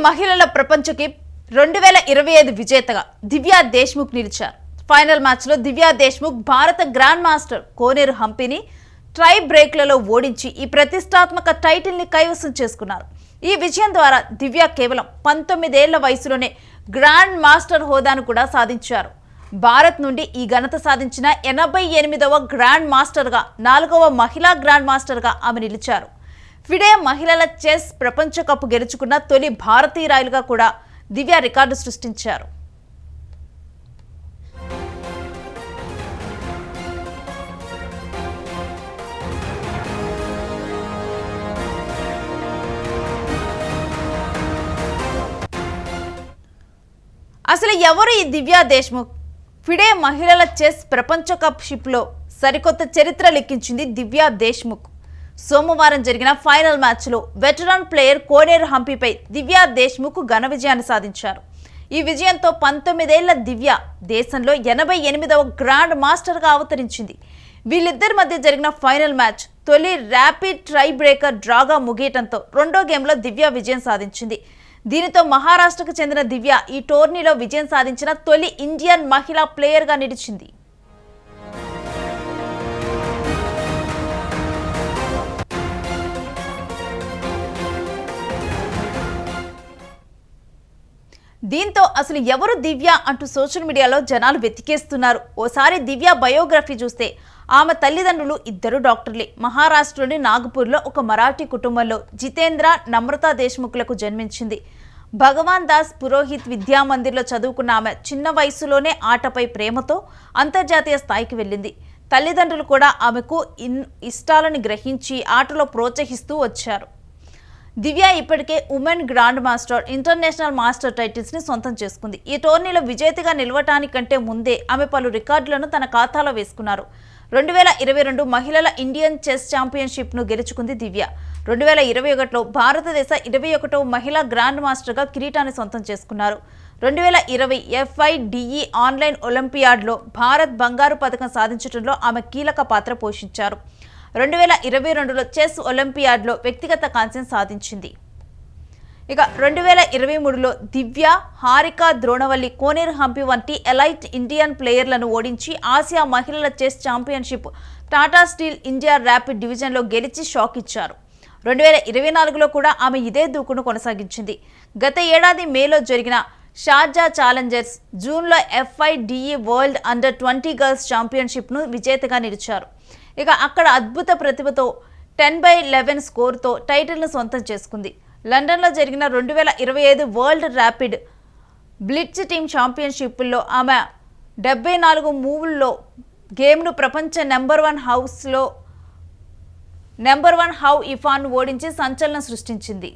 మహిళల ప్రపంచ కప్ 2025 విజేతగా దివ్యా దేశ్ముఖ్ నిలిచారు. ఫైనల్ మ్యాచ్లో దివ్యా దేశ్ముఖ్ భారత గ్రాండ్ మాస్టర్ కోనేరు హంపీని ట్రై బ్రేక్లలో ఓడించి ఈ ప్రతిష్టాత్మక టైటిల్ని కైవసం చేసుకున్నారు. ఈ విజయం ద్వారా దివ్యా కేవలం 19 ఏళ్ల వయసులోనే గ్రాండ్ మాస్టర్ హోదాను కూడా సాధించారు. భారత్ నుండి ఈ ఘనత సాధించిన 88వ గ్రాండ్ మాస్టర్గా 4వ మహిళా గ్రాండ్ మాస్టర్గా ఆమె నిలిచారు. ఫిడే మహిళల చెస్ ప్రపంచ కప్ గెలుచుకున్న తొలి భారతీయురాలుగా కూడా దివ్య రికార్డు సృష్టించారు. అసలు ఎవరు ఈ దివ్యా దేశ్ముఖ్? ఫిడే మహిళల చెస్ ప్రపంచ కప్ షిప్లో సరికొత్త చరిత్ర లిఖించింది దివ్యా దేశ్ముఖ్. సోమవారం జరిగిన ఫైనల్ మ్యాచ్లో వెటరన్ ప్లేయర్ కోనేరు హంపీపై దివ్యా దేశ్ముఖ్ ఘన విజయాన్ని సాధించారు. ఈ విజయంతో 19 ఏళ్ల దివ్య దేశంలో 88వ గ్రాండ్ మాస్టర్గా అవతరించింది. వీళ్ళిద్దరి మధ్య జరిగిన ఫైనల్ మ్యాచ్ తొలి ర్యాపిడ్ ట్రై బ్రేకర్ డ్రాగా ముగియటంతో రెండో గేమ్లో దివ్య విజయం సాధించింది. దీనితో మహారాష్ట్రకు చెందిన దివ్య ఈ టోర్నీలో విజయం సాధించిన తొలి ఇండియన్ మహిళా ప్లేయర్గా నిలిచింది. దీంతో అసలు ఎవరు దివ్య అంటూ సోషల్ మీడియాలో జనాలు వెతికేస్తున్నారు. ఓసారి దివ్య బయోగ్రఫీ చూస్తే ఆమె తల్లిదండ్రులు ఇద్దరు డాక్టర్లే. మహారాష్ట్రలోని నాగపూర్లో ఒక మరాఠీ కుటుంబంలో జితేంద్ర, నమ్రతా దేశ్ముఖ్లకు జన్మించింది. భగవాన్ దాస్ పురోహిత్ విద్యామందిర్లో చదువుకున్న ఆమె చిన్న వయసులోనే ఆటపై ప్రేమతో అంతర్జాతీయ స్థాయికి వెళ్ళింది. తల్లిదండ్రులు కూడా ఆమెకు ఇష్టాలను గ్రహించి ఆటలో ప్రోత్సహిస్తూ వచ్చారు. దివ్య ఇప్పటికే women grandmaster, international master టైటిల్స్ని సొంతం చేసుకుంది. ఈ టోర్నీలో విజేతగా నిలవటానికంటే ముందే ఆమె పలు రికార్డులను తన ఖాతాలో వేసుకున్నారు. 2022 మహిళల ఇండియన్ చెస్ ఛాంపియన్షిప్ను గెలుచుకుంది దివ్య. 2021లో భారతదేశ 21వ మహిళా గ్రాండ్ మాస్టర్గా కిరీటాన్ని సొంతం చేసుకున్నారు. 2020 FIDE ఆన్లైన్ ఒలింపియాడ్లో భారత్ బంగారు పథకం సాధించడంలో ఆమె కీలక పాత్ర పోషించారు. 2022లో చెస్ ఒలింపియాడ్లో వ్యక్తిగత కాంస్యం సాధించింది. ఇక 2023లో దివ్య, హారిక ద్రోణవల్లి, కోనేరు హంపి వంటి ఎలైట్ ఇండియన్ ప్లేయర్లను ఓడించి ఆసియా మహిళల chess championship Tata steel India rapid డివిజన్లో గెలిచి షాక్ ఇచ్చారు. 2024లో కూడా ఆమె ఇదే దూకును కొనసాగించింది. గత ఏడాది మేలో జరిగిన షార్జా ఛాలెంజర్స్, జూన్లో FIDE వరల్డ్ అండర్ 20 గర్ల్స్ ఛాంపియన్షిప్ను విజేతగా నిలిచారు. ఇక అక్కడ అద్భుత ప్రతిభతో 10/11 స్కోర్తో టైటిల్ను సొంతం చేసుకుంది. లండన్లో జరిగిన 2025 వరల్డ్ ర్యాపిడ్ బ్లిట్జ్ టీమ్ ఛాంపియన్షిప్లో ఆమె 74 మూవ్ల్లో గేమ్ను ప్రపంచ నెంబర్ 1 హౌ ఇఫాన్ ఓడించి సంచలనం సృష్టించింది.